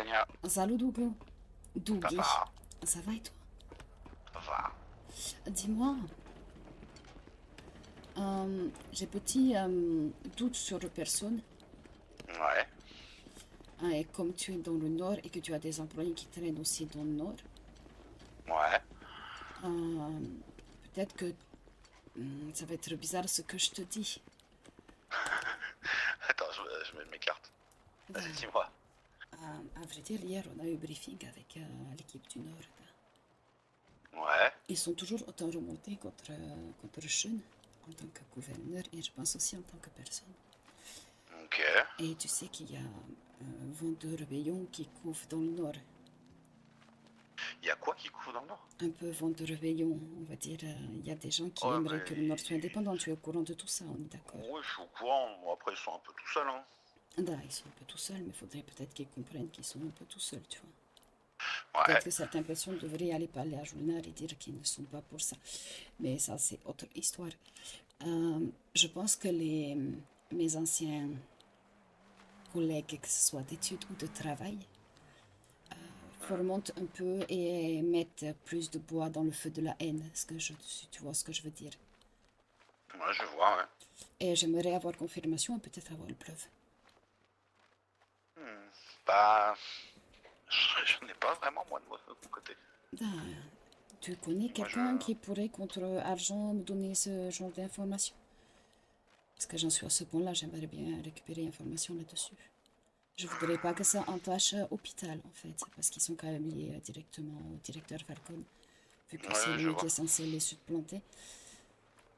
Ksenia, Salut Dougo. ça Dougie. va, Ça va et toi? ça va. Dis-moi, j'ai petit doute sur la personne. Ouais, Et comme tu es dans le nord et que tu as des employés qui traînent aussi dans le nord, ouais. euh, peut-être que ça va être bizarre ce que je te dis. Attends, je m'écarte. Vas-y, Ben, dis-moi. à vrai dire, hier on a eu briefing avec l'équipe du nord. Ouais, Ils sont toujours autant remontés contre Sean en tant que gouverneur et je pense aussi en tant que personne. ok. Et tu sais qu'il y a un vent de rébellion qui couvre dans le nord. Il y a quoi qui couvre dans le nord? Un peu vent de rébellion, on va dire. Il y a des gens qui Ouais, aimeraient que le nord soit mais... indépendant. Tu es au courant de tout ça, on est d'accord. Ouais, je suis au courant. Bon, après, ils sont un peu tout seuls, hein. Là, ils sont un peu tout seuls, mais il faudrait peut-être qu'ils comprennent qu'ils sont un peu tout seuls, tu vois. Ouais, Peut-être que certaines personnes devraient aller parler à Julnard et dire qu'ils ne sont pas pour ça. Mais ça, c'est autre histoire. Je pense que mes anciens collègues, que ce soit d'études ou de travail, fermentent un peu et mettent plus de bois dans le feu de la haine. Si tu vois ce que je veux dire. ouais, je vois, ouais. Et j'aimerais avoir confirmation et peut-être avoir le preuve. Bah, je n'ai pas vraiment, moi, de mon côté. Ben, tu connais Moi, je... quelqu'un qui pourrait, contre argent, me donner ce genre d'informations? Parce que j'en suis à ce point-là, j'aimerais bien récupérer information là-dessus. Je voudrais pas que ça entache hôpital, en fait, parce qu'ils sont quand même liés directement au directeur Falcon, vu que c'est Ouais, je lui qui vois. est censé les supplanter.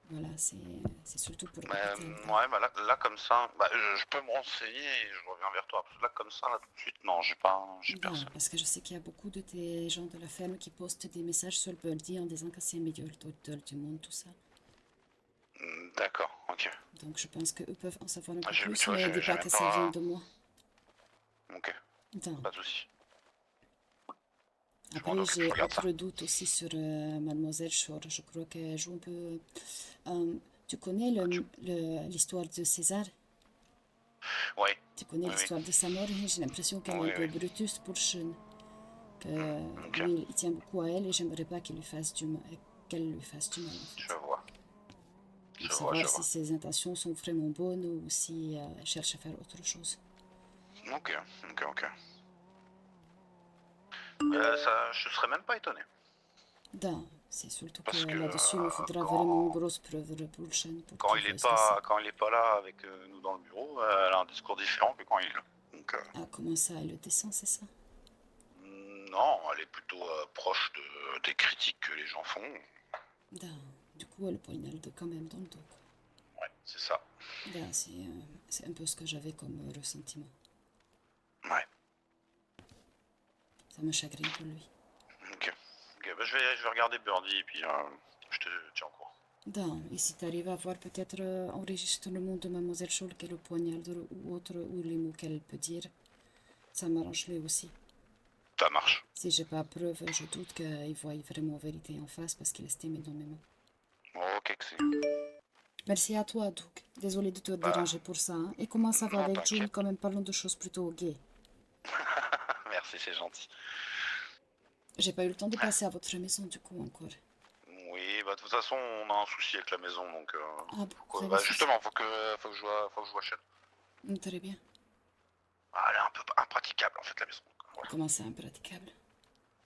Voilà, c'est surtout pour Mais, l'hôpital. ouais, bah là, comme ça, bah, je peux me renseigner et je reviens vers toi. Parce que là, comme ça, là, tout de suite, non, j'ai Ben, personne. parce que je sais qu'il y a beaucoup de tes gens de la ferme qui postent des messages sur le birdie en disant que c'est le meilleur docteur du monde, tout ça. D'accord, ok. Donc je pense qu'eux peuvent en savoir un peu Tu plus, vois, mais dis j'ai pas même que ça vient pas... de moi. Ok, Attends. pas de soucis. Je m'en Après, occupe, je j'ai regarde ça. autre doute aussi sur Mademoiselle Shore. Je crois qu'elle joue un peu. Tu connais l'histoire de César? Oui, Tu connais oui, oui. l'histoire de sa mort? J'ai l'impression qu'elle est un Oui, peu oui. Brutus pour Sean. Que Ok, lui, il tient beaucoup à elle et j'aimerais pas qu'il lui fasse du mal, qu'elle lui fasse du mal en je fait. vois. Donc Je vois, je savoir si vois. ses intentions sont vraiment bonnes ou si elle cherche à faire autre chose. Ok, ok, ok. Ça, je serais même pas étonné. Non, c'est surtout que Parce que là-dessus, il me faudra vraiment une grosse preuve pour Sean pour qu'il veuille ce que c'est. quand il est pas là avec nous dans le bureau, elle a un discours différent que quand il est là. Donc, Ah, comment ça, elle le descend, c'est ça? non, elle est plutôt proche des critiques que les gens font. Non, du coup, elle poignarde quand même dans le dos, quoi. Ouais, c'est ça. Là, c'est un peu ce que j'avais comme ressentiment. Ouais. Ça me chagrine pour lui. Ok. Ok, bah, je vais regarder Birdie et puis je te tiens au courant. Non, et si tu arrives à voir peut-être enregistrement de Mademoiselle Scholl qu'elle le poignarde ou autre, ou les mots qu'elle peut dire, ça m'arrange lui aussi. Ça marche. Si j'ai pas preuve, je doute qu'il voie vraiment vérité en face parce qu'il estime énormément. Ok, c'est... Merci à toi, Doug. Désolé de te Bah, déranger pour ça. Hein. Et comment ça va non, avec June? t'inquiète. Quand même, parlons de choses plutôt gays. Merci, c'est gentil. J'ai pas eu le temps de passer à votre maison du coup encore. Oui, bah de toute façon, on a un souci avec la maison, donc Ah bon, vous avez bah ceci. justement, faut que je vois Shen. Très bien. Ah, elle est un peu impraticable en fait la maison. Donc, voilà. Comment c'est impraticable?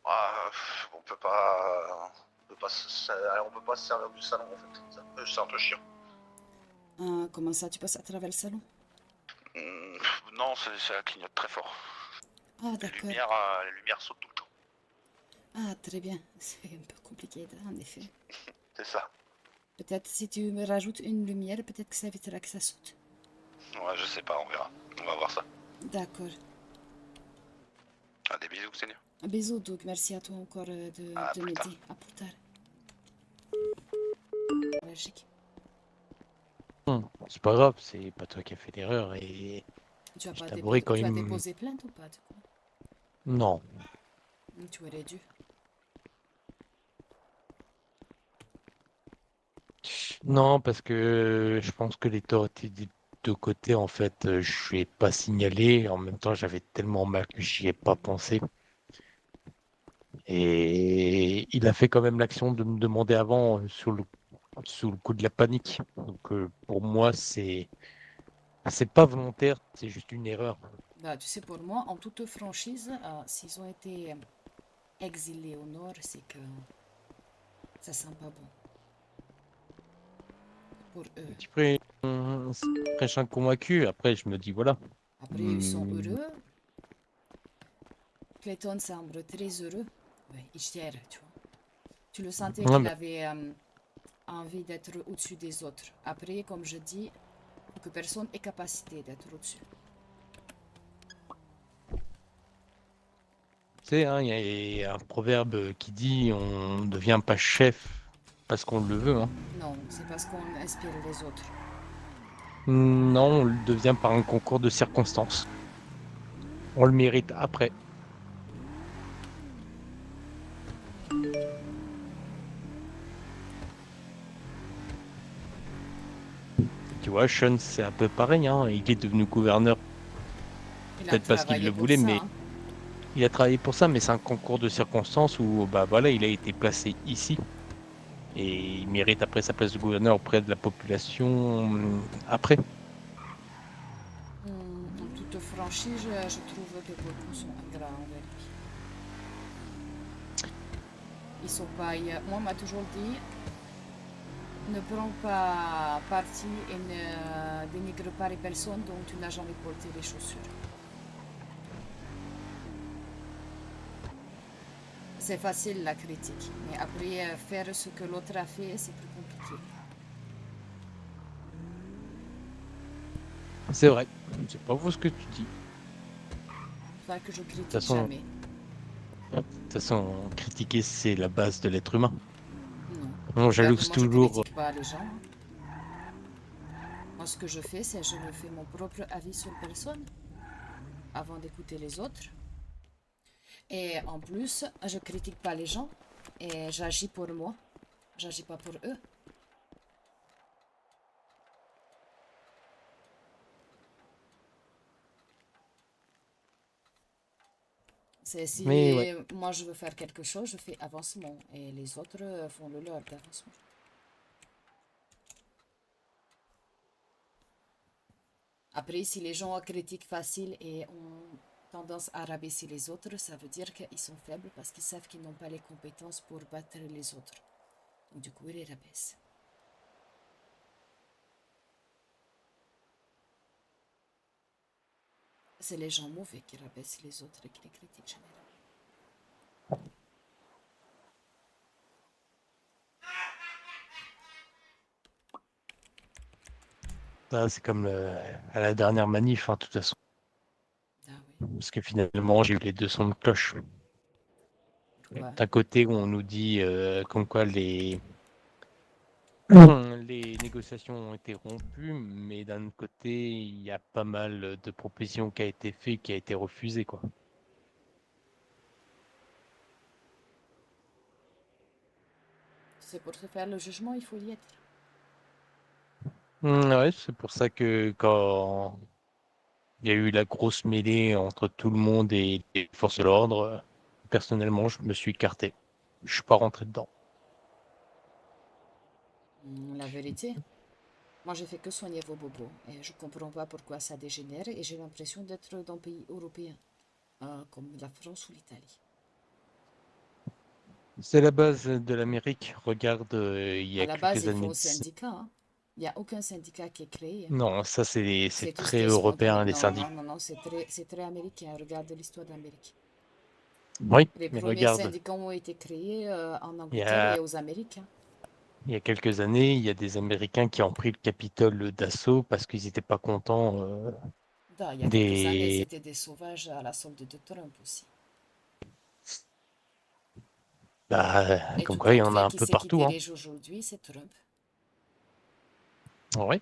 Ah, on peut pas se servir du salon en fait. C'est un peu chiant. Ah, comment ça, tu passes à travers le salon? Non, ça clignote très fort. Ah, d'accord. Les lumières sautent tout le temps. Ah, très bien. C'est un peu compliqué, en effet. C'est ça. Peut-être si tu me rajoutes une lumière, peut-être que ça évitera que ça saute. Ouais, je sais pas, on verra. On va voir ça. D'accord. Ah, des bisous, Seigneur. Un bisou, Doug. Merci à toi encore À de plus tard. m'aider. À plus tard. Allergique. C'est pas grave, c'est pas toi qui as fait l'erreur et Tu as je pas t'avouerai quand tu as même. déposé plainte ou pas, du coup? Non, Tu aurais dû. non, parce que je pense que les torts étaient deux côtés, en fait, je lui ai pas signalé. En même temps, j'avais tellement mal que j'y ai pas pensé. Et il a fait quand même l'action de me demander avant, sous le coup de la panique. Donc, pour moi, c'est pas volontaire, c'est juste une erreur. Bah, tu sais, pour moi, en toute franchise, s'ils ont été exilés au nord, c'est que ça sent pas bon pour eux. Un petit peu prêche un convaincu. Après, je me dis, voilà. Après, ils sont Hmm, heureux. Clayton semble très heureux. Ouais, Ishtier, tu vois. Tu le sentais ouais, qu'il mais avait envie d'être au-dessus des autres. Après, comme je dis, faut que personne ait capacité d'être au-dessus. tu sais, hein, il y a un proverbe qui dit on ne devient pas chef parce qu'on le veut, hein. Non, c'est parce qu'on inspire les autres. Non, on le devient par un concours de circonstances. On le mérite après. Tu vois, Sean, c'est un peu pareil, hein. Il est devenu gouverneur, Il a peut-être parce qu'il travaillé le pour voulait, ça, mais hein. il a travaillé pour ça, mais c'est un concours de circonstances où, bah voilà, il a été placé ici. Et il mérite après sa place de gouverneur auprès de la population après. En toute franchise, je trouve que beaucoup sont ingrats envers lui. Ils sont pas. Moi, on m'a toujours dit ne prends pas parti et ne dénigre pas les personnes dont tu n'as jamais porté les chaussures. C'est facile la critique, mais après faire ce que l'autre a fait, c'est plus compliqué. C'est vrai. C'est pas faux ce que tu dis. Enfin que je De toute critique façon, jamais. critiquer, c'est la base de l'être humain. Non. On Regarde, jalouse moi je toujours. critique pas les gens, hein. Moi ce que je fais, c'est je me fais mon propre avis sur personne avant d'écouter les autres. Et en plus, je critique pas les gens et j'agis pour moi. J'agis pas pour eux. C'est Mais si ouais, moi je veux faire quelque chose, je fais avancement et les autres font le leur d'avancement. Après, si les gens critiquent facile et ont tendance à rabaisser les autres, ça veut dire qu'ils sont faibles parce qu'ils savent qu'ils n'ont pas les compétences pour battre les autres. Donc du coup, ils les rabaissent. C'est les gens mauvais qui rabaissent les autres et qui les critiquent généralement. ça, c'est comme à la dernière manif, hein, de toute façon. Ah Parce que finalement, j'ai eu les deux sons de cloche. oui. Ouais. D'un côté, où on nous dit comme quoi les négociations ont été rompues, mais d'un autre côté, il y a pas mal de propositions qui a été fait, qui a été refusées, quoi. C'est pour se faire le jugement, il faut y être. Ouais, c'est pour ça que quand il y a eu la grosse mêlée entre tout le monde et les forces de l'ordre, personnellement, je me suis écarté. Je suis pas rentré dedans. La vérité, moi j'ai fait que soigner vos bobos et je comprends pas pourquoi ça dégénère et j'ai l'impression d'être dans un pays européen, comme la France ou l'Italie. C'est la base de l'Amérique. Regarde, il y À a la base, quelques il années faut un de ça. syndicat, hein. Il n'y a aucun syndicat qui est créé, hein. Non, ça c'est C'est tous très des européen, les Non, syndicats. non, non, c'est très américain. Regarde l'histoire d'Amérique. Oui, Les mais premiers regarde, syndicats ont été créés en il y Angleterre a, et aux Amériques, hein. il y a quelques années, il y a des Américains qui ont pris le Capitole d'assaut parce qu'ils n'étaient pas contents Il y a quelques années, des... c'était des sauvages à la solde de Trump aussi. Bah, Et comme tout quoi, il y compte en a fait, un qui peu c'est qui partout, hein. dirige aujourd'hui, c'est Trump. Oui,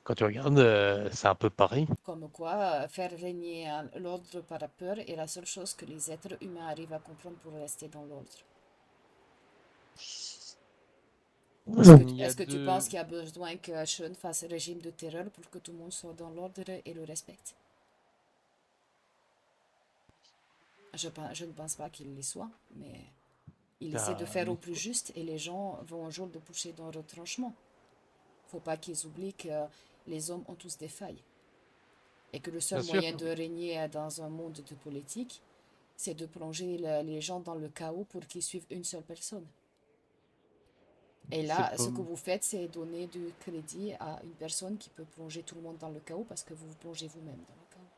quand tu regardes, c'est un peu pareil. Comme quoi, faire régner l'ordre par la peur est la seule chose que les êtres humains arrivent à comprendre pour rester dans l'ordre. Il y a Est-ce que tu deux. penses qu'il y a besoin que Sean fasse un régime de terreur pour que tout le monde soit dans l'ordre et le respecte? Je ne pense pas qu'il le soit, mais il essaie de t'as- faire au plus juste et les gens vont un jour le pousser dans le retranchement. Faut pas qu'ils oublient que les hommes ont tous des failles et que le seul Bien sûr. moyen de régner dans un monde de politique, c'est de plonger les gens dans le chaos pour qu'ils suivent une seule personne. Et C'est là, pas. ce que vous faites, c'est donner du crédit à une personne qui peut plonger tout le monde dans le chaos parce que vous vous plongez vous-même dans le chaos.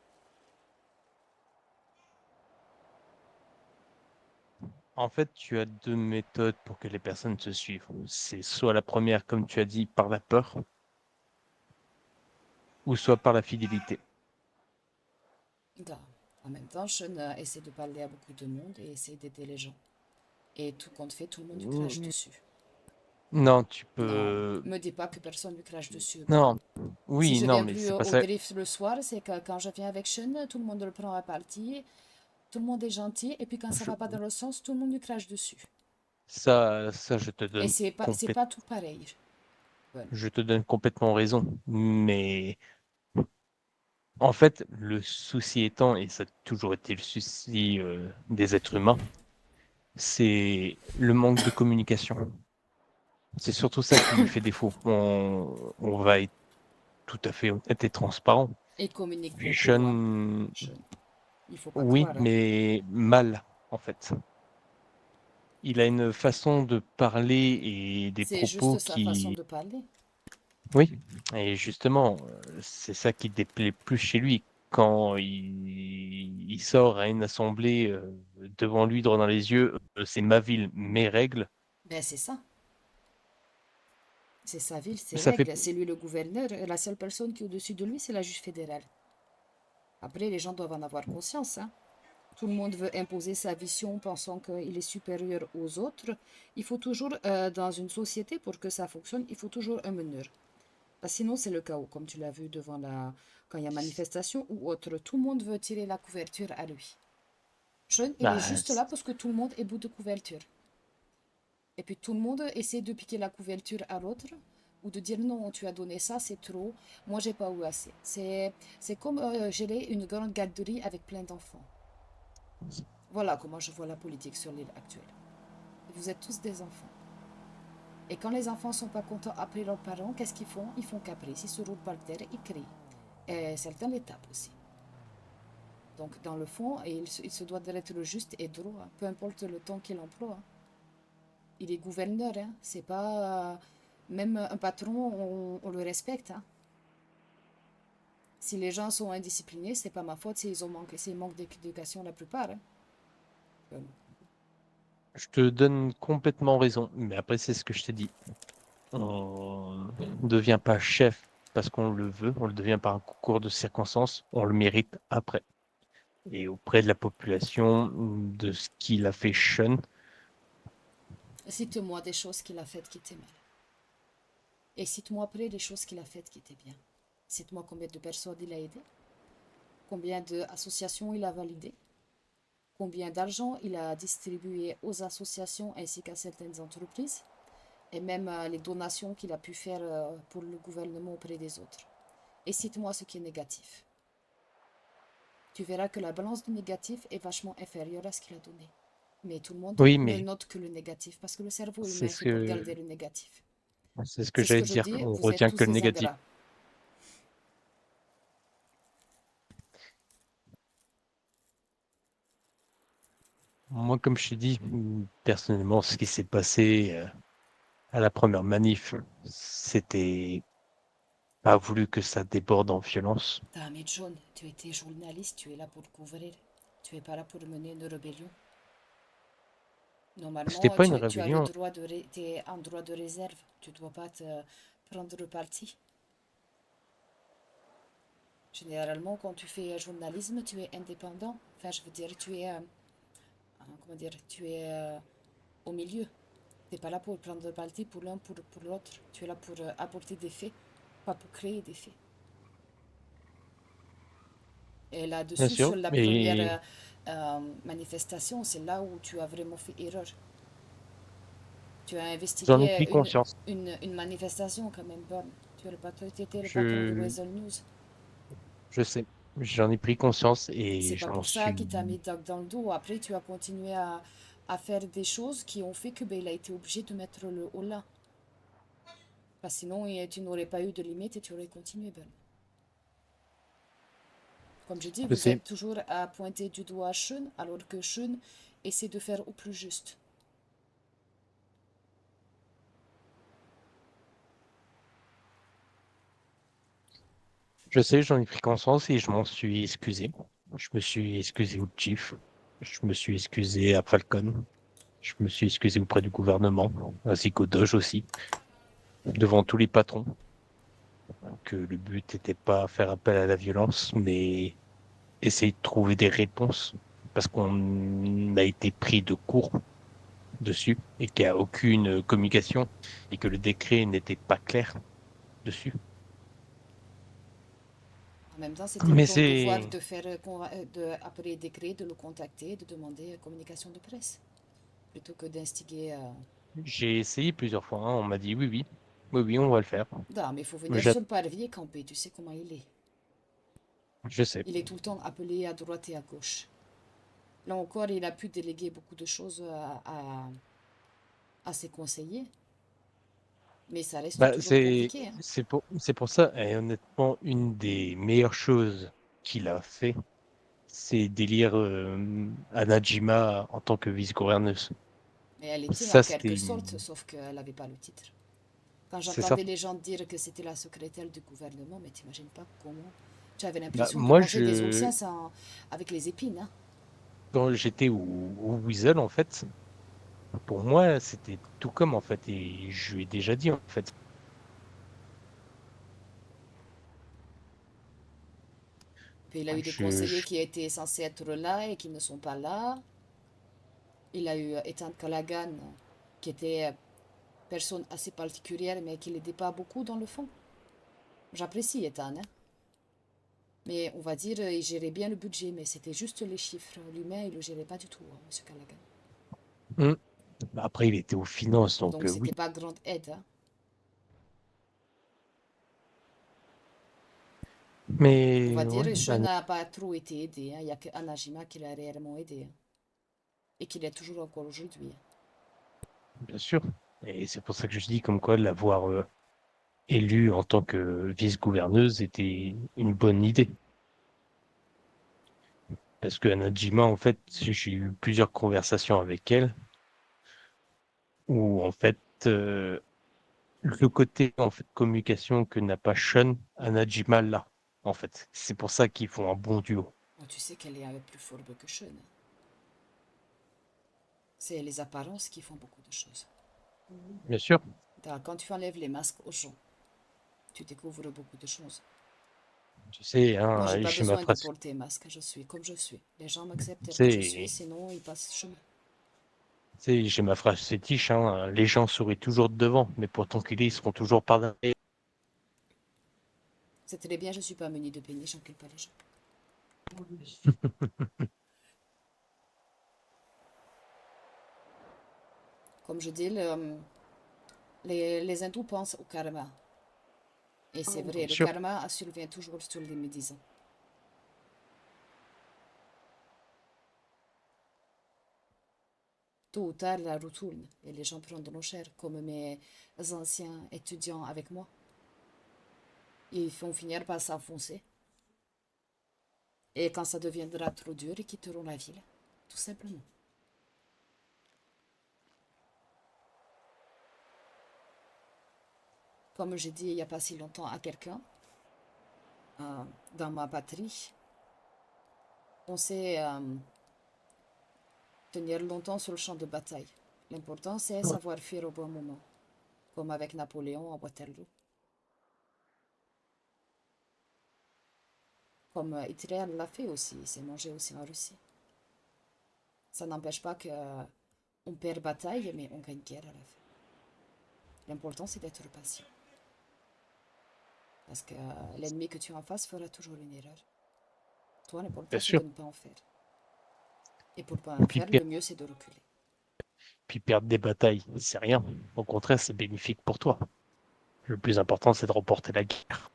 En fait, tu as deux méthodes pour que les personnes te suivent. C'est soit la première, comme tu as dit, par la peur, ou soit par la fidélité. Là, en même temps, Sean essaie de parler à beaucoup de monde et essaie d'aider les gens. Et tout compte fait, tout le monde lui crache Mm, dessus. Non, tu Non, peux. me dis pas que personne lui crache dessus. Moi. Non, Si oui, je non, viens mais plus c'est pas au ça. drift le soir, c'est que quand je viens avec Sean, tout le monde le prend à partie, tout le monde est gentil, et puis quand ça Je- va pas dans le sens, tout le monde lui crache dessus. ça, je te Et donne c'est pas tout pareil. Bon. je te donne complètement raison. Mais en fait, le souci étant, et ça a toujours été le souci des êtres humains, c'est le manque de communication. C'est surtout ça qui lui fait défaut. On va être tout à fait honnête et transparent. Il communique beaucoup, hein, Sean, Sean. Il faut pas oui, croire, hein. mais mal, en fait. Il a une façon de parler et des C'est juste propos sa façon qui, de parler. oui, et justement, c'est ça qui déplaît plus chez lui. Quand il sort à une assemblée devant lui, droit dans les yeux, c'est ma ville, mes règles. Ben c'est ça. C'est sa ville, ses Ça fait, règles. C'est lui le gouverneur. La seule personne qui est au-dessus de lui, c'est la juge fédérale. Après, les gens doivent en avoir conscience, hein. Tout le monde veut imposer sa vision pensant qu'il est supérieur aux autres. Il faut toujours, dans une société, pour que ça fonctionne, il faut toujours un meneur. Parce que sinon, c'est le chaos, comme tu l'as vu devant quand il y a manifestation ou autre. Tout le monde veut tirer la couverture à lui. Sean, il est bah, juste là parce que tout le monde est bout de couverture. Et puis tout le monde essaie de piquer la couverture à l'autre ou de dire non, tu as donné ça, c'est trop, moi j'ai pas eu assez. C'est comme gérer une grande garderie avec plein d'enfants. Voilà comment je vois la politique sur l'île actuelle. Vous êtes tous des enfants. Et quand les enfants sont pas contents après leurs parents, qu'est-ce qu'ils font? Ils font caprice, ils se roulent par terre, ils crient. Et certains les tapent aussi. Donc dans le fond, il se doit d'être juste et droit, peu importe le temps qu'il emploie. Il est gouverneur, hein. C'est pas. Même un patron, on le respecte, hein. Si les gens sont indisciplinés, c'est pas ma faute s'ils manquent d'éducation la plupart, hein. Euh, je te donne complètement raison. Mais après, c'est ce que je t'ai dit. On ne devient pas chef parce qu'on le veut, on le devient par un concours de circonstances, on le mérite après. Et auprès de la population, de ce qu'il a fait Sean, Cite-moi des choses qu'il a faites qui étaient mal. Et cite-moi après des choses qu'il a faites qui étaient bien. Cite-moi combien de personnes il a aidé, combien d'associations il a validées, combien d'argent il a distribué aux associations ainsi qu'à certaines entreprises, et même les donations qu'il a pu faire pour le gouvernement auprès des autres. Et cite-moi ce qui est négatif. Tu verras que la balance du négatif est vachement inférieure à ce qu'il a donné. Mais tout le monde oui, ne mais note que le négatif, parce que le cerveau humain c'est est ce fait pour que garder le négatif. c'est ce que C'est ce j'allais que je dire. dis, On vous êtes retient tous que le des négatif. ingrats. Moi, comme je t'ai dit, personnellement, ce qui s'est passé à la première manif, c'était pas voulu que ça déborde en violence. Ah, mais John, tu étais journaliste, tu es là pour couvrir. Tu es pas là pour mener une rébellion. C'était Normalement, pas une tu as le rébellion. droit t'es en droit de réserve. Tu dois pas te prendre parti. Généralement, quand tu fais journalisme, tu es indépendant. Enfin, je veux dire, tu es, comment dire, tu es au milieu. Tu n'es pas là pour prendre parti pour l'un pour l'autre. Tu es là pour apporter des faits, pas pour créer des faits. Et Bien là-dessus, sur sûr. la première Et manifestation, c'est là où tu as vraiment fait erreur. Tu as J'en ai investigué pris conscience. une manifestation quand même, Burn. Tu étais le patron de Je, Weasel News. je sais, j'en ai pris conscience C'est et pas je m'en pour ça suis. qu'il t'a mis dans le dos. Après, tu as continué à faire des choses qui ont fait que ben, il a été obligé de mettre le haut là. Parce que sinon, tu n'aurais pas eu de limite et tu aurais continué, Ben. Comme je dis, Je vous sais, êtes toujours à pointer du doigt Sean, alors que Sean essaie de faire au plus juste. je sais, j'en ai pris conscience et je m'en suis excusé. Je me suis excusé au chief. Je me suis excusé à Falcon. Je me suis excusé auprès du gouvernement, ainsi qu'au Doge aussi, devant tous les patrons, que le but n'était pas faire appel à la violence, mais essayer de trouver des réponses, parce qu'on a été pris de court dessus et qu'il n'y a aucune communication et que le décret n'était pas clair dessus. En même temps, c'était Mais ton devoir c'est, de faire, après décret, de le contacter, de demander communication de presse, plutôt que d'instiguer. j'ai essayé plusieurs fois, hein, on m'a dit oui, oui, oui, oui, on va le faire. Non, mais il faut Mais venir sur le parvis et camper, tu sais comment il est. je sais. Il est tout le temps appelé à droite et à gauche. Là encore, il a pu déléguer beaucoup de choses à ses conseillers, mais ça reste Bah, toujours compliqué. Hein. c'est pour ça, et honnêtement, une des meilleures choses qu'il a fait, c'est d'élire Anajima en tant que vice-gouverneuse. Mais elle était en Ça, quelque c'était, sorte, sauf qu'elle n'avait pas le titre. Quand c'est ça. j'entendais les gens dire que c'était la secrétaire du gouvernement, mais t'imagines pas comment. J'avais Bah, l'impression de moi, manger des oursins avec les épines. Hein. quand j'étais au Weasel, en fait, pour moi, c'était tout comme, en fait, et je lui ai déjà dit, en fait. Puis il a eu des Je, conseillers je- qui étaient censés être là et qui ne sont pas là. Il a eu Ethan Callaghan, qui était personne assez particulière, mais qui l'aidait pas beaucoup dans le fond. J'apprécie Ethan, hein. Mais on va dire, il gérait bien le budget, mais c'était juste les chiffres. L'humain, il le gérait pas du tout, hein, Monsieur Callaghan. Hmm. Bah, après, il était aux finances, donc Donc oui. c'était pas grande aide. Hein. On Mais va ouais, dire, je n'a pas trop été aidé. Hein. Il n'y a que Anajima qui l'a réellement aidé. Hein. Et qui l'est toujours encore aujourd'hui. Hein. bien sûr. Et c'est pour ça que je dis comme quoi l'avoir élue en tant que vice-gouverneuse était une bonne idée. Parce que Najima, en fait, j'ai eu plusieurs conversations avec elle où, en fait, le côté en fait communication que n'a pas Sean, Najima là. En fait, c'est pour ça qu'ils font un bon duo. Oh, tu sais qu'elle est un peu plus fourbe que Sean. Hein. C'est les apparences qui font beaucoup de choses. Bien sûr, Quand tu enlèves les masques aux gens, tu découvres beaucoup de choses. tu sais, Moi, j'ai hein, pas j'ai ma besoin de phrase, porter masque. Je suis comme je suis. Les gens m'acceptent tu tel que je suis, sais, sinon ils passent chemin. tu sais, j'ai ma phrase fétiche, hein, les gens seraient toujours devant, mais pour t'enculer, ils seront toujours par derrière. C'est très bien, je suis pas munie de pénis, j'encule pas les gens. Comme je dis, les hindous pensent au karma. Et c'est Bien vrai, le sûr, karma survient toujours sur les médisants. Tôt ou tard, la roue tourne et les gens prendront cher, comme mes anciens étudiants avec moi. Ils vont finir par s'enfoncer. Et quand ça deviendra trop dur, ils quitteront la ville, tout simplement. Comme j'ai dit il n'y a pas si longtemps à quelqu'un, dans ma patrie, on sait tenir longtemps sur le champ de bataille. L'important, c'est savoir fuir au bon moment, comme avec Napoléon à Waterloo, comme Hitler l'a fait aussi, il s'est mangé aussi en Russie. Ça n'empêche pas qu'on perd bataille, mais on gagne guerre à la fin. L'important, c'est d'être patient. Parce que l'ennemi que tu as en face fera toujours une erreur. Toi, bien l'important, c'est sûr. de ne pas en faire. Et pour ne pas Et en puis, faire, le mieux, c'est de reculer. puis perdre des batailles, c'est rien. Au contraire, c'est bénéfique pour toi. Le plus important, c'est de remporter la guerre.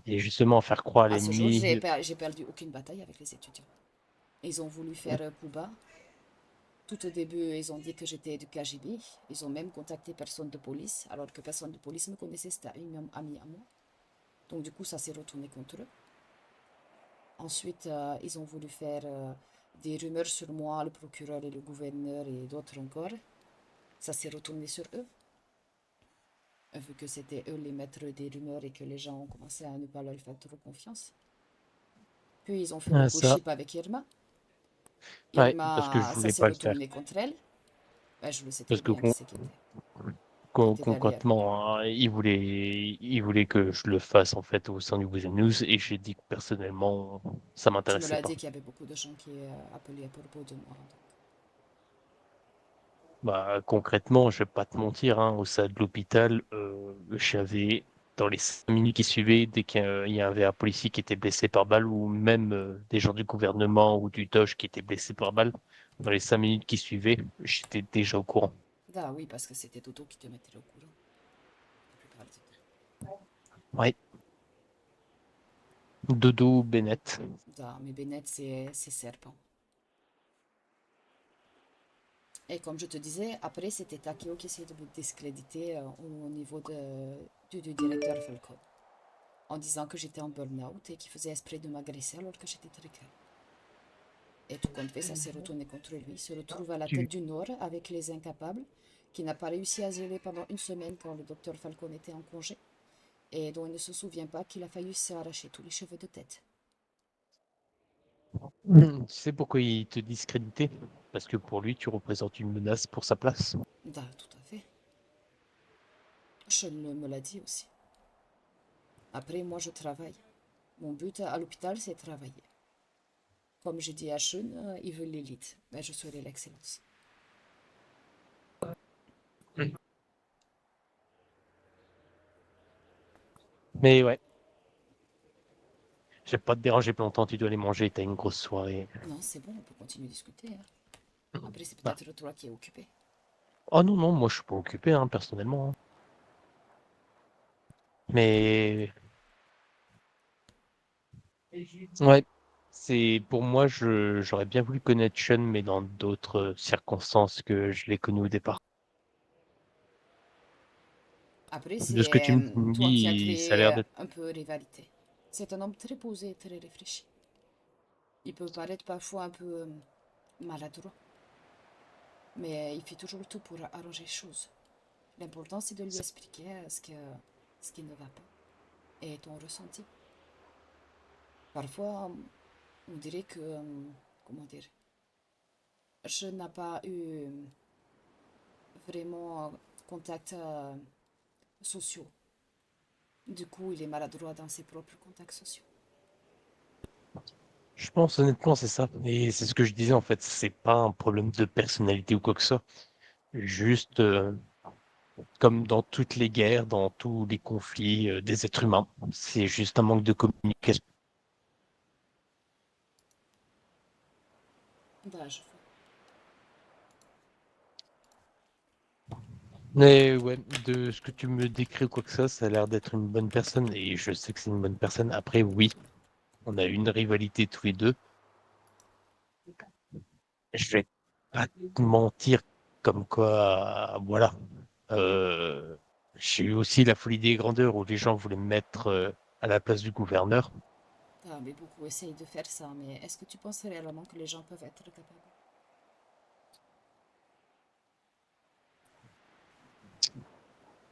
Et justement, faire croire à À ce jour, l'ennemi. j'ai perdu aucune bataille avec les étudiants. Ils ont voulu faire coup bas. Tout au début, ils ont dit que j'étais du KGB. Ils ont même contacté personne de police, alors que personne de police me connaissait, c'était un ami à moi. Donc du coup, ça s'est retourné contre eux. Ensuite, ils ont voulu faire des rumeurs sur moi, le procureur et le gouverneur et d'autres encore. Ça s'est retourné sur eux. Vu que c'était eux les maîtres des rumeurs et que les gens ont commencé à ne pas leur faire trop confiance. Puis ils ont fait le Ça, bullshit avec Irma. ouais, parce que je Irma, ça voulais s'est pas le faire. retourné contre elle. Ben, je le sais très Parce que bien qui c'est qui était derrière. concrètement, hein, il voulait que je le fasse en fait au sein du Weasel News et j'ai dit que personnellement, ça Tu me m'intéressait l'as pas. dit qu'il y avait beaucoup de gens qui appelaient à propos de moi. Donc. Bah, concrètement, je vais pas te mentir, hein, au sein de l'hôpital, j'avais dans les 5 minutes qui suivaient, dès qu'il y avait un policier qui était blessé par balle ou même des gens du gouvernement ou du Doge qui étaient blessés par balle, dans les 5 minutes qui suivaient, j'étais déjà au courant. Ah oui, parce que c'était Toto qui te mettait au courant. La plupart du temps. Ouais, Dodo Bennett. Ah, mais Bennett, c'est serpent. Et comme je te disais, après, c'était Takeo qui essayait de me discréditer au niveau du directeur Falcon. En disant que j'étais en burn-out et qu'il faisait esprit de m'agresser alors que j'étais très calme. Et tout compte fait, ça s'est retourné contre lui. Il se retrouve à la tête Tu, du Nord avec les incapables, qui n'a pas réussi à gérer pendant une semaine quand le docteur Falcon était en congé, et dont il ne se souvient pas qu'il a failli s'arracher tous les cheveux de tête. tu sais pourquoi il te discréditait? Parce que pour lui, tu représentes une menace pour sa place. Ah, tout à fait. Sean me l'a dit aussi. Après, moi, je travaille. Mon but à l'hôpital, c'est travailler. Comme je dis à Sean, il veut l'élite. Ben, je serai l'excellence. Mais ouais, je vais pas te déranger plus longtemps, tu dois aller manger, t'as une grosse soirée. Non, c'est bon, on peut continuer à discuter. Hein. Après, c'est Ah. peut-être toi qui es occupé. Oh non, non, moi je suis pas occupé, hein, personnellement, hein. Mais ouais, c'est pour moi, j'aurais bien voulu connaître Sean, mais dans d'autres circonstances que je l'ai connu au départ. Après, De ce que c'est tu me toi qui as dis, ça a créé l'air d'être. un peu rivalité. C'est un homme très posé, très réfléchi. Il peut paraître parfois un peu maladroit, mais il fait toujours tout pour arranger les choses. L'important, c'est de lui expliquer ce qui ne va pas et ton ressenti. Parfois, on dirait que, comment dire, je n'ai pas eu vraiment contact sociaux. Du coup, il est maladroit dans ses propres contacts sociaux. Je pense honnêtement, c'est ça. Et c'est ce que je disais en fait, c'est pas un problème de personnalité ou quoi que ce soit. Juste comme dans toutes les guerres, dans tous les conflits des êtres humains, c'est juste un manque de communication. Bah, je vois. Mais ouais, de ce que tu me décris ou quoi que ça a l'air d'être une bonne personne et je sais que c'est une bonne personne. Après, oui, on a une rivalité tous les deux. Je vais pas te mentir comme quoi, voilà. Euh, j'ai eu aussi la folie des grandeurs où les gens voulaient me mettre à la place du gouverneur. Ah, mais beaucoup essayent de faire ça, mais est-ce que tu penses réellement que les gens peuvent être capables?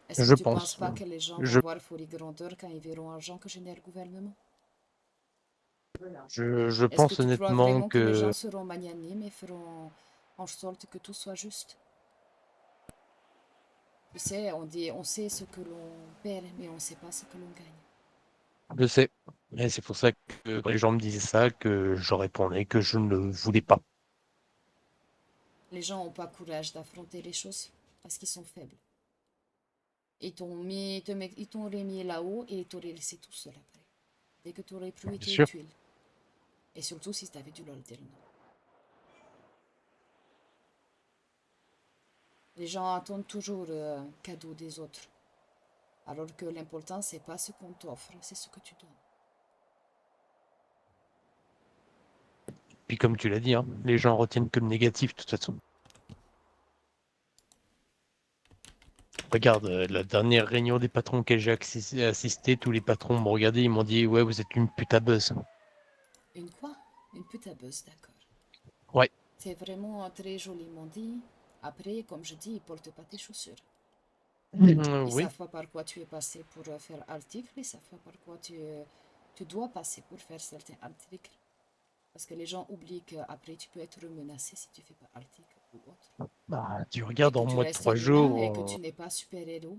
Est-ce que Je tu penses pense. pas que les gens vont Je, voir folie grandeur quand ils verront argent que génère le gouvernement? je Est-ce que pense tu crois honnêtement vraiment que les que gens seront magnanimes et feront en sorte que tout soit juste? Tu sais, on dit, on sait ce que l'on perd, mais on ne sait pas ce que l'on gagne. je sais. Et c'est pour ça que quand les gens me disaient ça, que je répondais que je ne voulais pas. Les gens n'ont pas courage d'affronter les choses parce qu'ils sont faibles. Ils t'ont mis, ils t'ont remis là-haut et ils t'auraient laissé tout seul après. Dès que tu aurais plus Bien été sûr. utile. Et surtout si tu avais du lol tellement. Les gens attendent toujours cadeau des autres. Alors que l'important, c'est pas ce qu'on t'offre, c'est ce que tu donnes. Puis comme tu l'as dit, hein, les gens retiennent que le négatif de toute façon. Regarde, la dernière réunion des patrons auquel j'ai assisté, tous les patrons m'ont regardé, ils m'ont dit ouais, vous êtes une pute à buzz. Une quoi? Une pute à buzz, d'accord. Ouais. C'est vraiment très joliment dit. Après, comme je dis, ils portent pas tes chaussures. Ils Oui, savent pas par quoi tu es passé pour faire article, ils savent pas par quoi tu dois passer pour faire certains articles. Parce que les gens oublient qu'après tu peux être menacé si tu fais pas article ou autre. bah, tu Et regardes que en tu moins de restes 3 jours, humain et que tu n'es pas super-héros.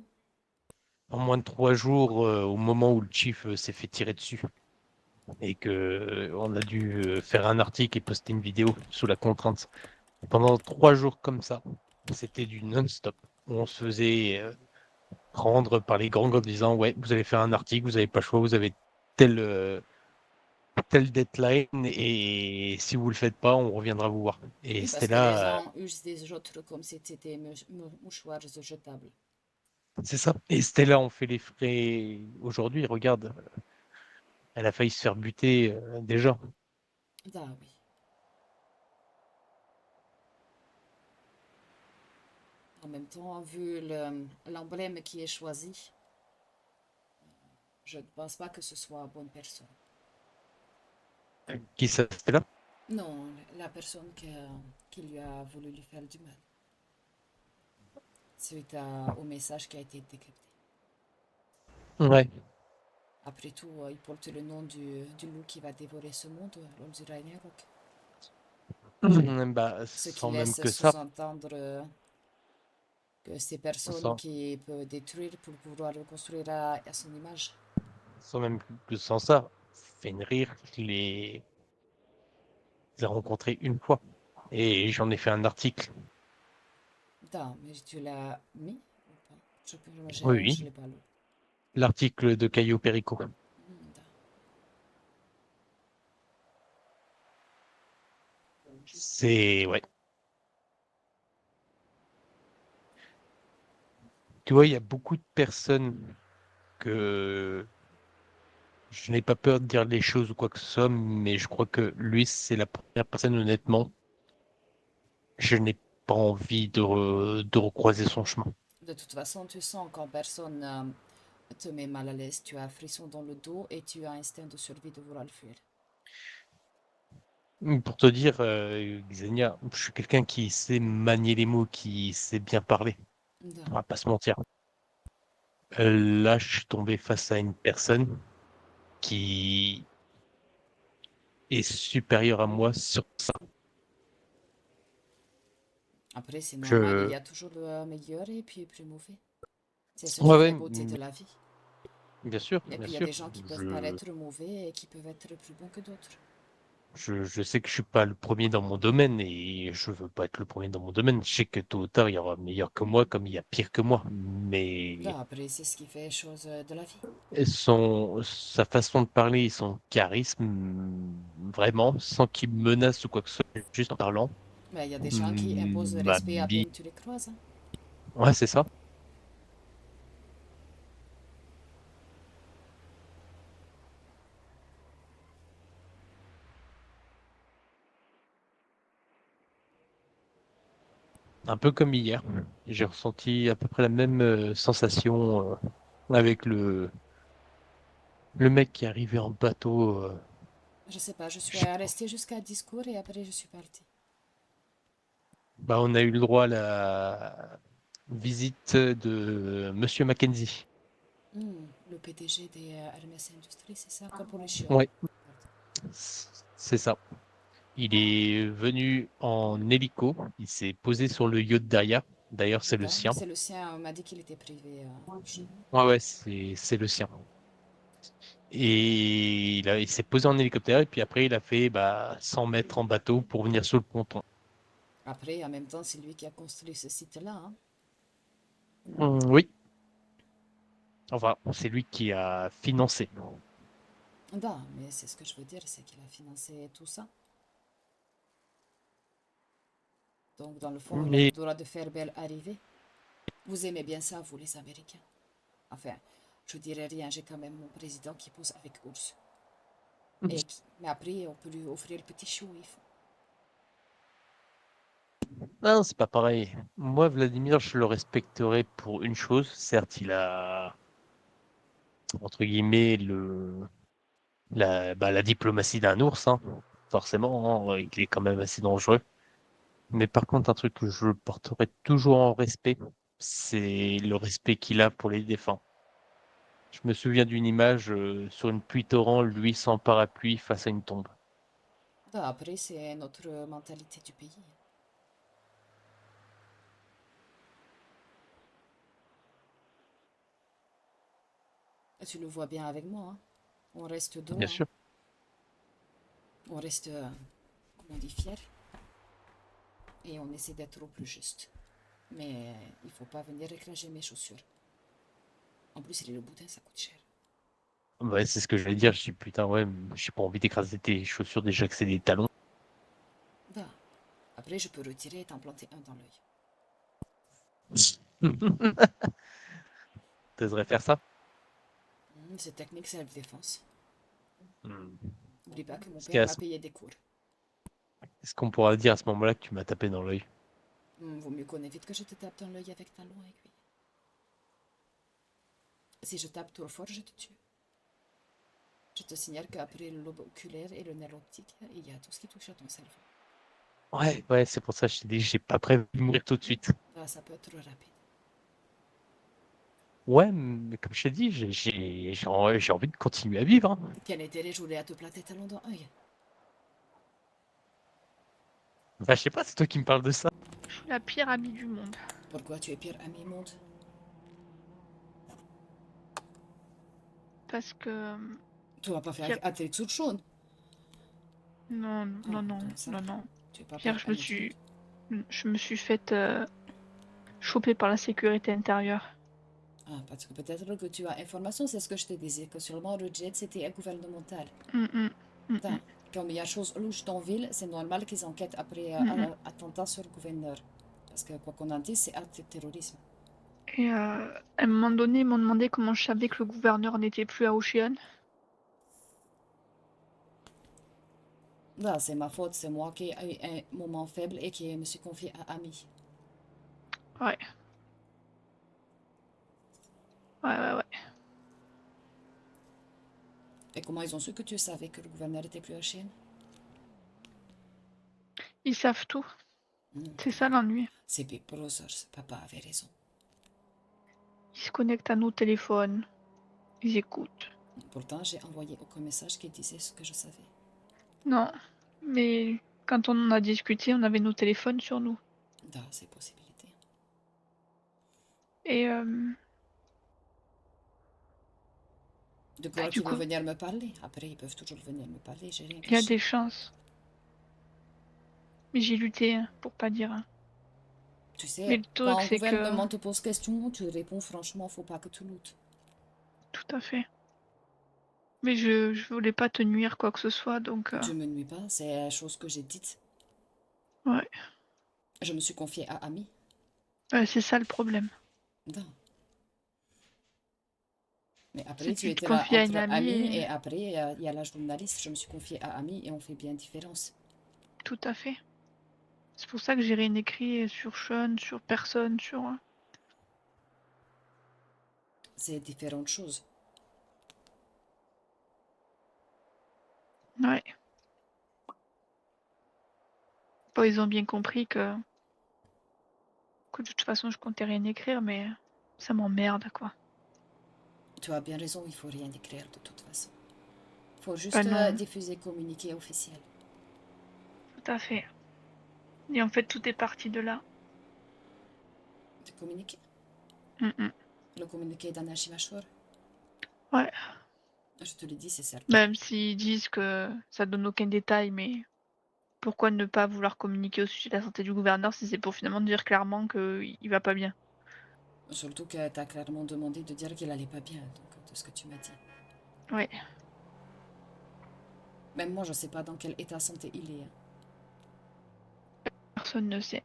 au moment où le chief s'est fait tirer dessus et que on a dû faire un article et poster une vidéo sous la contrainte. Pendant 3 jours comme ça, c'était du non-stop. On se faisait prendre par les grands en disant ouais, vous avez fait un article, vous n'avez pas le choix, vous avez tel, tel deadline et si vous le faites pas, on reviendra vous voir. Et Oui, c'était parce que les là, gens usent des autres comme si c'était mouchoirs jetables. c'est ça. Et c'était là, on fait les frais. Aujourd'hui, regarde, elle a failli se faire buter déjà. Ah oui. En même temps, vu l'emblème qui est choisi, je ne pense pas que ce soit bonne personne. Qui ça, c'était là? Non, la personne qui lui a voulu lui faire du mal, suite au message qui a été décrypté. Ouais. Après tout, il porte le nom du loup qui va dévorer ce monde, l'Old Ragnarok. Bah, Ce qui sans même laisse que ça, sous-entendre que ces personnes sans, qui peuvent détruire pour pouvoir reconstruire à son image. sans même que sans ça, Fenrir, je l'ai rencontré une fois. Et j'en ai fait un article. Da, mais tu l'as mis ou pas? Oui, Je oui. l'ai pas lu. L'article de Caio Perico. Da. C'est, ouais. Tu vois, il y a beaucoup de personnes que je n'ai pas peur de dire les choses ou quoi que ce soit, mais je crois que lui, c'est la première personne, honnêtement, je n'ai pas envie de recroiser son chemin. De toute façon, tu sens quand personne te met mal à l'aise, tu as un frisson dans le dos et tu as un instinct de survie de vouloir le fuir. Pour te dire, Xenia, je suis quelqu'un qui sait manier les mots, qui sait bien parler. Da. On va pas se mentir. Là, je suis tombé face à une personne qui est supérieure à moi sur ça. Après, c'est normal, il Je... y a toujours le meilleur et puis le plus mauvais. C'est ce qui Ouais, fait ouais, la beauté de la vie. bien sûr, Et bien puis il y a sûr. des gens qui peuvent Je, paraître mauvais et qui peuvent être plus bons que d'autres. je sais que je suis pas le premier dans mon domaine et je veux pas être le premier dans mon domaine. Je sais que tôt ou tard, il y aura meilleur que moi comme il y a pire que moi. Mais Da, après, c'est ce qui fait les choses de la vie. sa façon de parler et son charisme, vraiment, sans qu'il me menace ou quoi que ce soit, juste en parlant, Mais il y a des gens qui imposent le m'a respect à mis. peine tu les croises, hein. Ouais, c'est ça. Un peu comme hier. J'ai ressenti à peu près la même sensation avec le mec qui est arrivé en bateau. Je sais pas, je suis Je sais pas. restée jusqu'à discours et après je suis partie. Bah, on a eu le droit à la visite de Monsieur Mackenzie. Le PDG des Hermès Industries, c'est ça? Corporation. Ouais, c'est ça. Il est venu en hélico. Il s'est posé sur le yacht derrière. D'ailleurs, c'est le Da. sien. C'est le sien, on m'a dit qu'il était privé. Ouais, ouais, c'est le sien. Et il s'est posé en hélicoptère et puis après, il a fait 100 mètres en bateau pour venir sur le ponton. Après, en même temps, c'est lui qui a construit ce site-là, hein. Oui, enfin, c'est lui qui a financé. Da, mais c'est ce que je veux dire, c'est qu'il a financé tout ça. Donc, dans le fond, il a le Mais droit de faire belle arrivée. Vous aimez bien ça, vous les Américains. Enfin, je dirais rien, j'ai quand même mon président qui pose avec Ours. Mais après, on peut lui offrir le petit chou, il faut. Non, c'est pas pareil. Moi, Vladimir, je le respecterai pour une chose. Certes, il a, entre guillemets, la diplomatie d'un ours, hein. Forcément, hein, il est quand même assez dangereux. Mais par contre, un truc que je porterai toujours en respect, c'est le respect qu'il a pour les défunts. Je me souviens d'une image sur une pluie torrent, lui sans parapluie face à une tombe. Bah, après, c'est notre mentalité du pays. Et tu le vois bien avec moi, hein. On reste Bien droit, hein. sûr. On reste, comment on dit, fier. Et on essaie d'être au plus juste. Mais il faut pas venir écraser mes chaussures. En plus, le boutin, ça coûte cher. Ouais, c'est ce que j'allais dire. Je dis putain, ouais, j'ai pas envie d'écraser tes chaussures déjà que c'est des talons. Bah, après, je peux retirer et t'implanter un dans l'œil. T'oserais faire ça? C'est technique self-défense. Hmm. N'oublie pas que mon Est-ce père m'a payé des cours. est-ce qu'on pourra dire à ce moment-là que tu m'as tapé dans l'œil? Vaut mieux qu'on évite que je te tape dans l'œil avec talon aiguille. Si je tape trop fort, je te tue. Je te signale qu'après le lobe oculaire et le nerf optique, il y a tout ce qui touche à ton cerveau. Ouais, ouais, c'est pour ça que je t'ai dit, j'ai pas prévu de mourir tout de suite. Bah, ça peut être rapide. Ouais, mais comme je t'ai dit, j'ai envie de continuer à vivre, hein. Quel intérêt j'aurais à te planter talon dans l'œil? Enfin, je sais pas, c'est toi qui me parles de ça. Je suis la pire amie du monde. Pourquoi tu es pire ami monde? Parce que... Tu vas pas faire Pierre... atterrir sur chaud. Non, non, non, Donc ça, non, non. tu es pas Pierre, pire ami du monde. je me suis faite choper par la sécurité intérieure. Ah, parce que peut-être que tu as information, c'est ce que je te disais, que sûrement le jet c'était gouvernemental. Hum, hum, hum, Putain, comme il y a chose louche dans ville, c'est normal qu'ils enquêtent après attentat sur le gouverneur. Parce que quoi qu'on en dise, c'est acte de terrorisme. Et à un moment donné, ils m'ont demandé comment je savais que le gouverneur n'était plus à Ocean. Là, c'est ma faute, c'est moi qui ai eu un moment faible et qui me suis confié à Ami. Ouais. Ouais, ouais, ouais. Et comment ils ont su que tu savais que le gouverneur était plus à Chine? Ils savent tout. C'est ça l'ennui. C'est Big Brothers, papa avait raison. Ils se connectent à nos téléphones. Ils écoutent. Pourtant, j'ai envoyé aucun message qui disait ce que je savais. Non, mais quand on en a discuté, on avait nos téléphones sur nous. Dans ces possibilités. Et De quoi du tu veux coup, venir me parler? Après, ils peuvent toujours venir me parler, j'ai rien il y a caché. des chances. Mais j'ai lutté hein, pour pas dire. Hein. Tu Mais sais, le quand truc, un c'est que... gouvernement te pose question, tu réponds franchement, faut pas que tu luttes. Tout à fait. Mais je voulais pas te nuire quoi que ce soit, donc... Tu me nuis pas, c'est la chose que j'ai dite. Ouais. Je me suis confiée à Ami. C'est ça le problème. Non. Mais après, C'est tu tu te étais là confies à une entre amie amis et... et après, il y a la journaliste. Je me suis confiée à Ami et on fait bien différence. Tout à fait. C'est pour ça que j'ai rien écrit sur Sean, sur personne, sur... C'est différentes choses. Ouais. Bon, ils ont bien compris que de toute façon je comptais rien écrire, mais ça m'emmerde quoi. Tu as bien raison, il faut rien écrire de toute façon. Il faut Bah juste non, diffuser, communiquer officiel. tout à fait. Et en fait tout est parti de là. De communiquer. Mm, mm. Le communiqué d'Anna Shimashwar. Ouais. Je te le dis, c'est certain. Même s'ils disent que ça donne aucun détail, mais pourquoi ne pas vouloir communiquer au sujet de la santé du gouverneur si c'est pour finalement dire clairement qu'il va pas bien? Surtout que tu as clairement demandé de dire qu'il allait pas bien, donc de ce que tu m'as dit. Ouais. Même moi, je sais pas dans quel état de santé il est. Personne ne sait.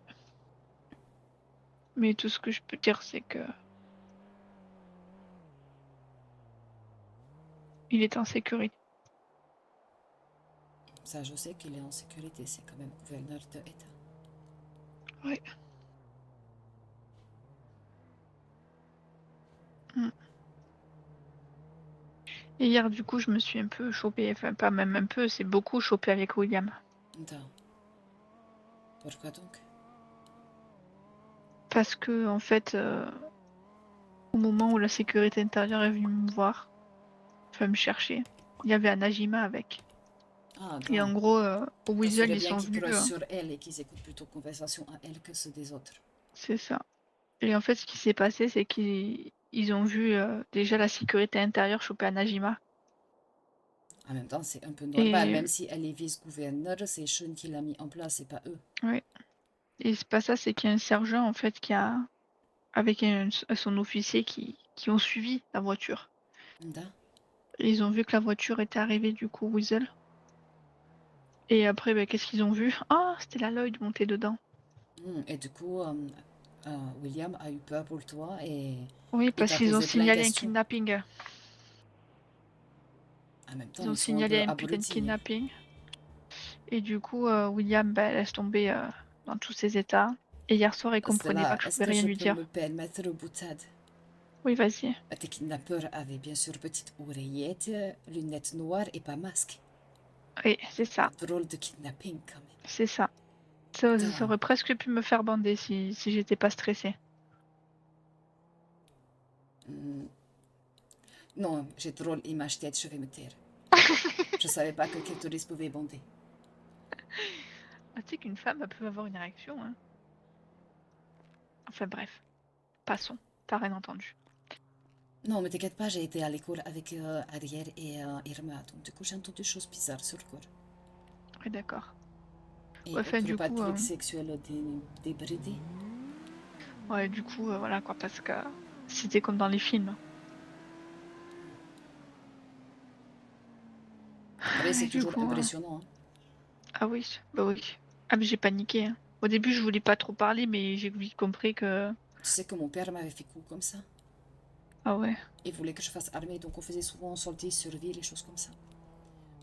Mais tout ce que je peux dire, c'est que il est en sécurité. Ça, je sais qu'il est en sécurité, c'est quand même gouverneur de État. Ouais. Mm. Et hier, du coup, je me suis un peu chopée, enfin pas même un peu, c'est beaucoup chopé avec William. Attends. Pourquoi donc? Parce que, en fait, au moment où la sécurité intérieure est venue me voir, enfin me chercher, il y avait un Najima avec. Ah, Et en donc, gros, au il Weasel, faudrait ils bien sont qu'ils venus. creusent sur elle et qu'ils écoutent plutôt conversation à elle que ceux des autres. C'est ça. Et en fait, ce qui s'est passé, c'est qu'ils ont vu déjà la sécurité intérieure choper un Najima. En même temps, c'est un peu normal, Et même si elle est vice-gouverneure, c'est Sean qui l'a mis en place, c'est pas eux. ouais. Et c'est pas ça, c'est qu'il y a un sergent en fait qui a avec son officier qui ont suivi la voiture. Da. Et ils ont vu que la voiture était arrivée du coup Weasel. Et après, ben, qu'est-ce qu'ils ont vu? Ah, c'était la Lloyd montée dedans. Et du coup, William a eu peur pour toi et Oui, il parce t'a qu'ils ont posé plein de signalé un questions. kidnapping. En même temps, Ils ont ils sont un peu signalé un putain de abrutis. kidnapping. Et du coup, William ben, laisse tomber dans tous ses états. Et hier soir, il comprenait pas Cela, que je est-ce pouvais que rien je lui peux dire. me permettre une boutade? Oui, vas-y. Tes kidnappeurs avaient bien sûr petite oreillette, lunettes noires et pas masque. Oui, c'est ça. Drôle de kidnapping quand même. C'est ça. Ça Da. aurait presque pu me faire bander si j'étais pas stressée. Hmm. Non, j'ai drôle image tête, je vais me taire. Je savais pas que clitoris pouvait bander. Ah, tu sais qu'une femme elle peut avoir une érection, hein. Enfin bref, passons. T'as rien entendu. Non, mais t'inquiète pas, j'ai été à l'école avec Ariel et Irma, donc du coup j'ai entendu des choses bizarres sur le corps. Ouais, d'accord. Et Ouais, enfin, autre du pas de coup, trucs sexuels débridés. ouais, du coup, voilà quoi, parce que c'était comme dans les films. Après, c'est Et du toujours coup, impressionnant. Hein. ah oui, bah oui. Ah, mais j'ai paniqué, hein. Au début, je voulais pas trop parler, mais j'ai vite compris que. Tu sais que mon père m'avait fait coup comme ça. Ah ouais. Il voulait que je fasse armée, donc on faisait souvent sorties, survie, les choses comme ça.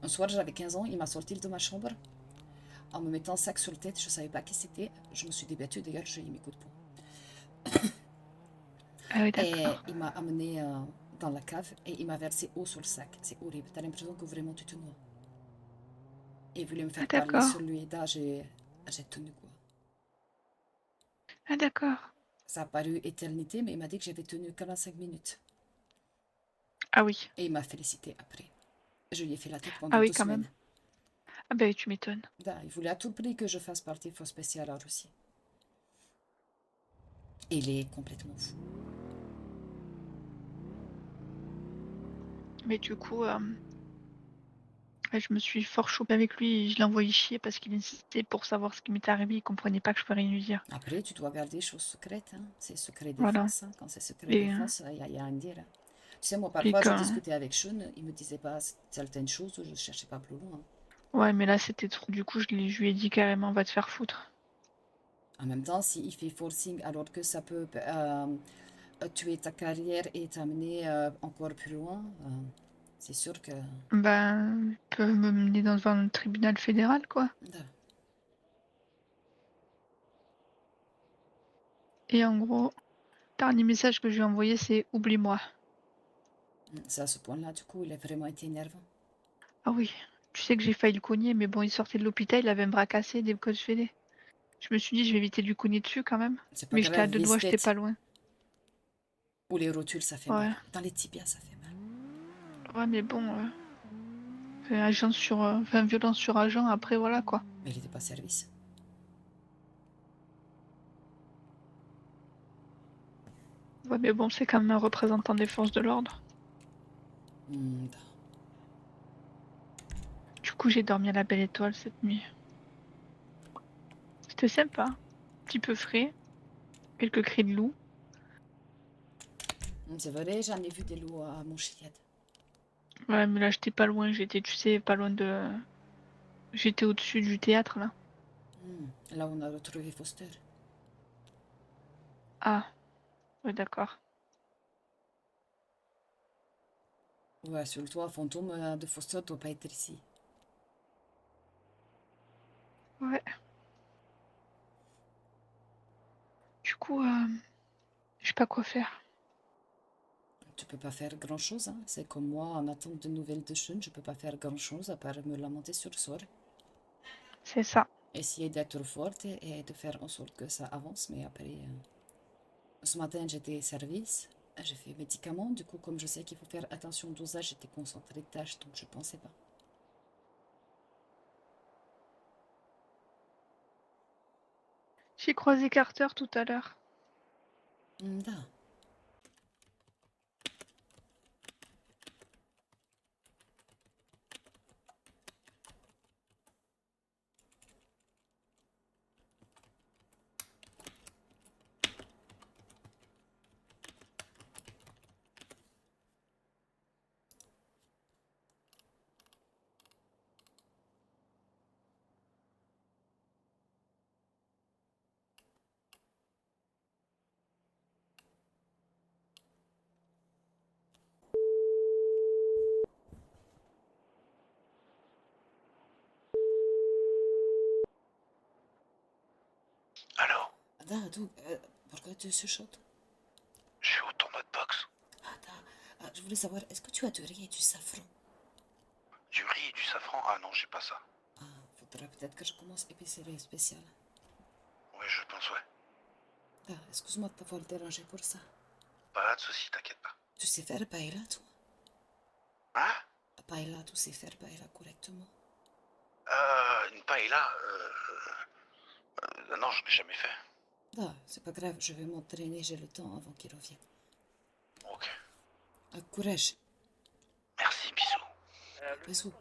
Un soir, j'avais 15 ans, il m'a sorti de ma chambre. En me mettant un sac sur la tête, je savais pas qui c'était. Je me suis débattue, d'ailleurs, j'ai eu mes coups de poing. Ah oui, Et d'accord. il m'a amené dans la cave et il m'a versé eau sur le sac. C'est horrible, t'as l'impression que vraiment tu te noies. Et il voulait me Ah faire parler d'accord. sur lui. Là, j'ai tenu quoi. Ah d'accord. Ça a paru éternité, mais il m'a dit que j'avais tenu 45 minutes. Ah oui. Et il m'a félicité après. Je lui ai fait la tête Ah pendant oui, 2 quand même. semaines. Ah bah oui, tu m'étonnes. Là, il voulait à tout prix que je fasse partie de force spéciale en Russie. Et il est complètement fou. Mais du coup, ouais, je me suis fort chopée avec lui et je l'ai envoyé chier parce qu'il insistait pour savoir ce qui m'était arrivé. Il comprenait pas que je pouvais rien lui dire. Après, tu dois garder les choses secrètes. Hein. C'est secret Voilà. défense. Hein. Quand c'est secret Et, défense, il y a rien à dire. Hein. Tu sais, moi, et parfois, je quand. discutais avec Sean, il me disait pas certaines choses, je cherchais pas plus loin. Ouais, mais là, c'était trop. Du coup, je lui ai dit carrément, va te faire foutre. En même temps, s'il fait forcing alors que ça peut tuer ta carrière et t'amener encore plus loin, c'est sûr que... Ben, ils peuvent me mener devant un tribunal fédéral, quoi. Da. Et en gros, dernier message que je lui ai envoyé, c'est oublie-moi. C'est à ce point-là, du coup, il a vraiment été énervant. Ah oui, tu sais que j'ai failli le cogner, mais bon, il sortait de l'hôpital, il avait un bras cassé, des codes fédés. Je me suis dit, je vais éviter de lui cogner dessus quand même. C'est pas Mais j'étais à grave, 2 doigts, j'étais vise-tête. pas loin. Ou les rotules, ça fait mal. Ouais, Dans les tibias, ça fait mal. ouais, mais bon, agent sur, enfin, violence sur agent, après voilà quoi. Mais il n'était pas service. Ouais, mais bon, c'est quand même un représentant des forces de l'ordre. Da. Du coup, j'ai dormi à la belle étoile cette nuit. C'était sympa, un petit peu frais, quelques cris de loup. C'est vrai, j'en ai vu des loups à Montchiliad. Ouais, mais là, j'étais pas loin, j'étais, tu sais, pas loin de. J'étais au-dessus du théâtre là. Là, on a retrouvé Foster. Ah, oui, d'accord. Ouais, sur le toit, fantôme de Foster doit pas être ici. Ouais. Du coup, je sais pas quoi faire. Tu peux pas faire grand-chose, hein. C'est comme moi, en attente de nouvelles de Sean, je peux pas faire grand-chose à part me lamenter sur le sort. C'est ça. Essayer d'être forte et de faire en sorte que ça avance, mais après... ce matin, j'étais service, j'ai fait médicaments, du coup, comme je sais qu'il faut faire attention au dosage, j'étais concentrée de tâches, donc je pensais pas. J'ai croisé Carter tout à l'heure. Da. Allô? Da, donc, pourquoi tu chuchotes? Je suis au tournoi de boxe. Ah, da. Je voulais savoir, est-ce que tu as du riz et du safran? Du riz et du safran? Ah non, j'ai pas ça. Ah, faudra peut-être que je commence épicerie spéciale. Oui, je pense, ouais. Da, excuse-moi de t'avoir dérangé pour ça. Pas de soucis, t'inquiète pas. Tu sais faire paella, toi? Hein? Paella, tu sais faire paella correctement? Une paella? Non, je n'ai jamais fait. Da, c'est pas grave, je vais m'entraîner, j'ai le temps avant qu'il revienne. Ok. Courage. Merci, bisous. Bisous.